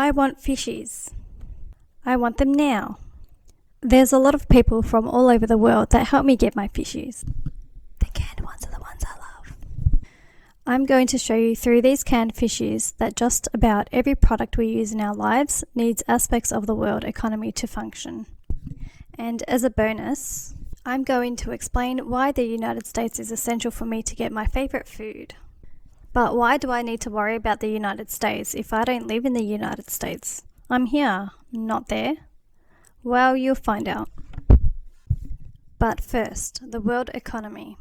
I want fishies. I want them now. There's a lot of people from all over the world that help me get my fishies. The canned ones are the ones I love. I'm going to show you through these canned fishies that just about every product we use in our lives needs aspects of the world economy to function. And as a bonus, I'm going to explain why the United States is essential for me to get my favorite food. But why do I need to worry about the United States if I don't live in the United States? I'm here, not there. Well, you'll find out. But first, the world economy.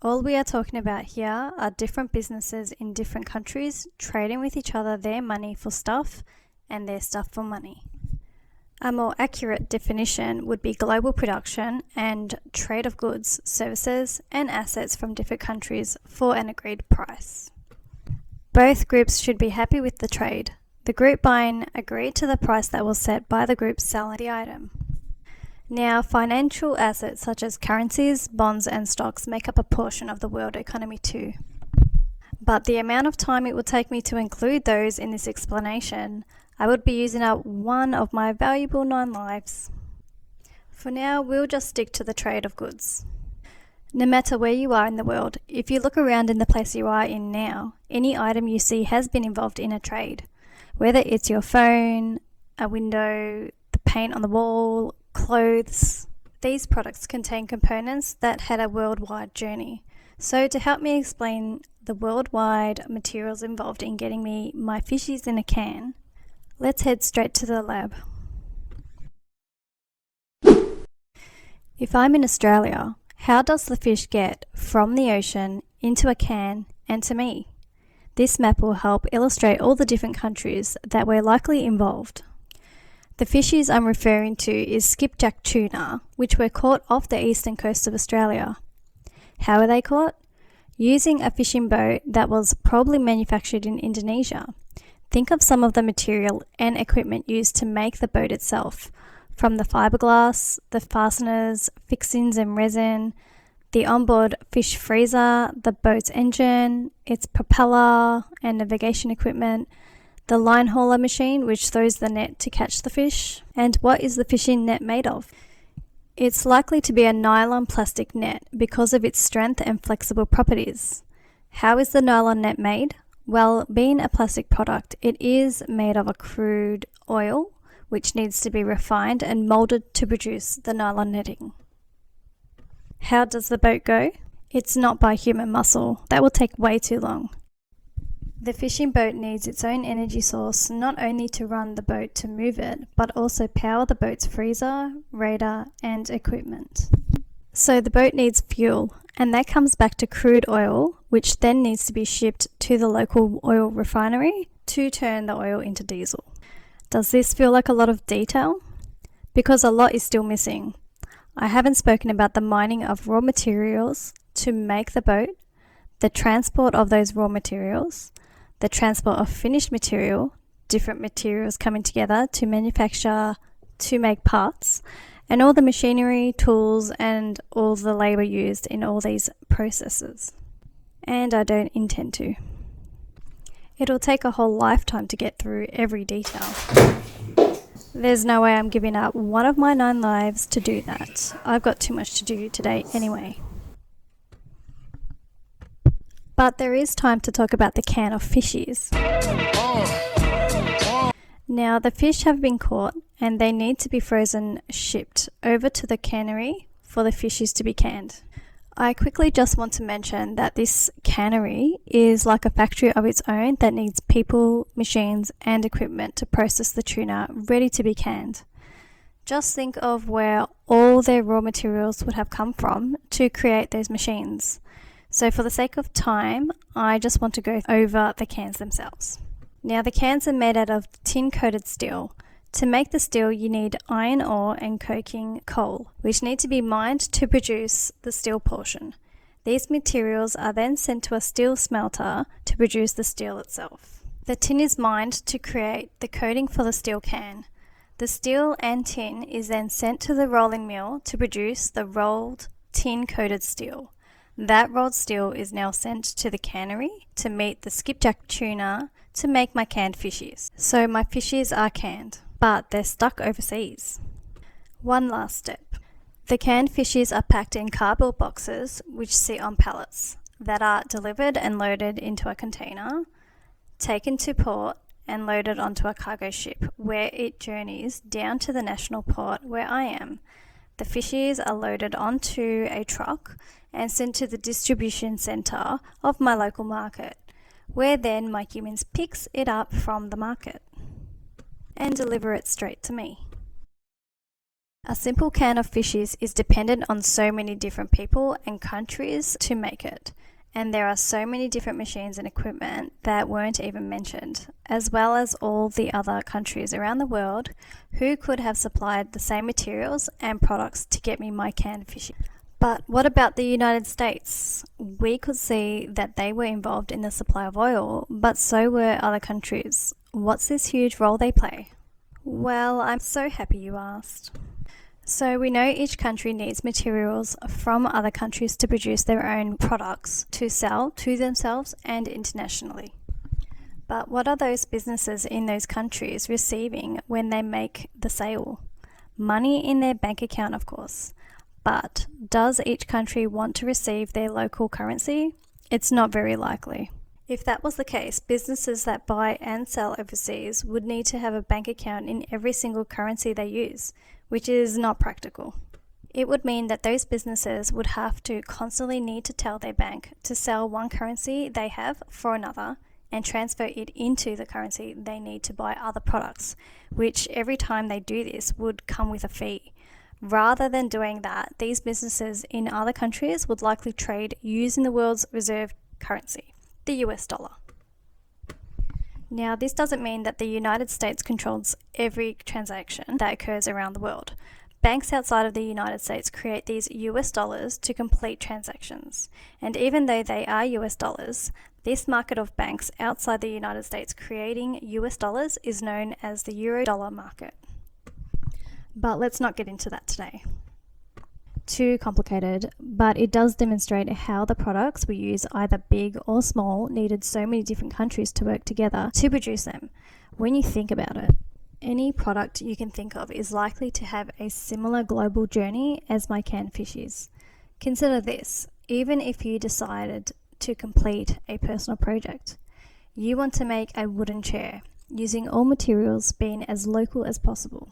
All we are talking about here are different businesses in different countries trading with each other their money for stuff and their stuff for money. A more accurate definition would be global production and trade of goods, services, and assets from different countries for an agreed price. Both groups should be happy with the trade. The group buying agreed to the price that was set by the group selling the item. Now, financial assets such as currencies, bonds, and stocks make up a portion of the world economy too. But the amount of time it would take me to include those in this explanation, I would be using up one of my valuable 9 lives. For now, we'll just stick to the trade of goods. No matter where you are in the world, if you look around in the place you are in now, any item you see has been involved in a trade. Whether it's your phone, a window, the paint on the wall, clothes. These products contain components that had a worldwide journey. So to help me explain the worldwide materials involved in getting me my fishies in a can, let's head straight to the lab. If I'm in Australia, how does the fish get from the ocean into a can and to me? This map will help illustrate all the different countries that were likely involved. The fishies I'm referring to is skipjack tuna, which were caught off the eastern coast of Australia. How were they caught? Using a fishing boat that was probably manufactured in Indonesia. Think of some of the material and equipment used to make the boat itself, from the fiberglass, the fasteners, fixings and resin, the onboard fish freezer, the boat's engine, its propeller and navigation equipment, the line hauler machine which throws the net to catch the fish. And what is the fishing net made of? It's likely to be a nylon plastic net because of its strength and flexible properties. How is the nylon net made? Well, being a plastic product, it is made of a crude oil which needs to be refined and molded to produce the nylon netting. How does the boat go? It's not by human muscle. That will take way too long. The fishing boat needs its own energy source not only to run the boat to move it, but also power the boat's freezer, radar, and equipment. So the boat needs fuel, and that comes back to crude oil, which then needs to be shipped to the local oil refinery to turn the oil into diesel. Does this feel like a lot of detail? Because a lot is still missing. I haven't spoken about the mining of raw materials to make the boat, the transport of those raw materials, the transport of finished material, different materials coming together to manufacture, to make parts, and all the machinery, tools, and all the labour used in all these processes. And I don't intend to. It'll take a whole lifetime to get through every detail. There's no way I'm giving up one of my 9 lives to do that. I've got too much to do today anyway. But there is time to talk about the can of fishies. Now, the fish have been caught and they need to be frozen, shipped over to the cannery for the fishies to be canned. I quickly just want to mention that this cannery is like a factory of its own that needs people, machines, and equipment to process the tuna ready to be canned. Just think of where all their raw materials would have come from to create those machines. So for the sake of time, I just want to go over the cans themselves. Now, the cans are made out of tin-coated steel. To make the steel, you need iron ore and coking coal, which need to be mined to produce the steel portion. These materials are then sent to a steel smelter to produce the steel itself. The tin is mined to create the coating for the steel can. The steel and tin is then sent to the rolling mill to produce the rolled tin-coated steel. That rolled steel is now sent to the cannery to meet the skipjack tuna to make my canned fishies. So my fishies are canned, but they're stuck overseas. One last step. The canned fishies are packed in cardboard boxes which sit on pallets that are delivered and loaded into a container, taken to port and loaded onto a cargo ship where it journeys down to the national port where I am. The fishies are loaded onto a truck and sent to the distribution centre of my local market, where then my humans picks it up from the market and deliver it straight to me. A simple can of fishies is dependent on so many different people and countries to make it, and there are so many different machines and equipment that weren't even mentioned, as well as all the other countries around the world who could have supplied the same materials and products to get me my canned fishies. But what about the United States? We could see that they were involved in the supply of oil, but so were other countries. What's this huge role they play? Well, I'm so happy you asked. So we know each country needs materials from other countries to produce their own products to sell to themselves and internationally. But what are those businesses in those countries receiving when they make the sale? Money in their bank account, of course. But does each country want to receive their local currency? It's not very likely. If that was the case, businesses that buy and sell overseas would need to have a bank account in every single currency they use, which is not practical. It would mean that those businesses would have to constantly need to tell their bank to sell one currency they have for another and transfer it into the currency they need to buy other products, which every time they do this would come with a fee. Rather than doing that, these businesses in other countries would likely trade using the world's reserve currency, the US dollar. Now, this doesn't mean that the United States controls every transaction that occurs around the world. Banks outside of the United States create these US dollars to complete transactions. And even though they are US dollars, this market of banks outside the United States creating US dollars is known as the Euro dollar market. But let's not get into that today. Too complicated, but it does demonstrate how the products we use, either big or small, needed so many different countries to work together to produce them. When you think about it, any product you can think of is likely to have a similar global journey as my canned fishies. Consider this, even if you decided to complete a personal project. You want to make a wooden chair, using all materials being as local as possible.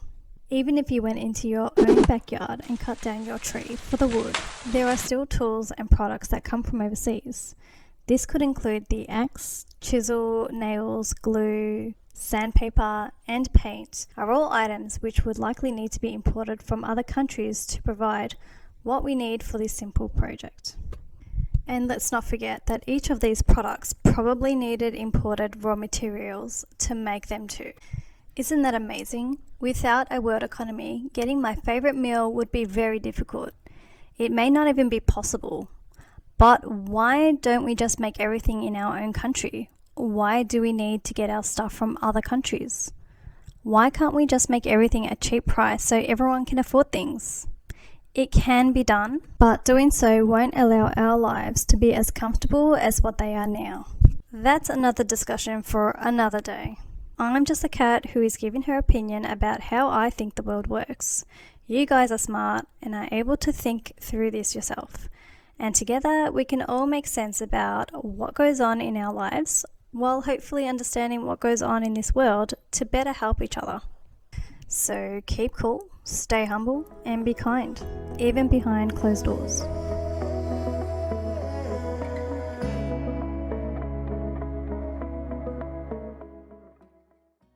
Even if you went into your own backyard and cut down your tree for the wood, there are still tools and products that come from overseas. This could include the axe, chisel, nails, glue, sandpaper, and paint are all items which would likely need to be imported from other countries to provide what we need for this simple project. And let's not forget that each of these products probably needed imported raw materials to make them too. Isn't that amazing? Without a world economy, getting my favorite meal would be very difficult. It may not even be possible. But why don't we just make everything in our own country? Why do we need to get our stuff from other countries? Why can't we just make everything at a cheap price so everyone can afford things? It can be done, but doing so won't allow our lives to be as comfortable as what they are now. That's another discussion for another day. I'm just a cat who is giving her opinion about how I think the world works. You guys are smart and are able to think through this yourself. And together we can all make sense about what goes on in our lives while hopefully understanding what goes on in this world to better help each other. So keep cool, stay humble, and be kind, even behind closed doors.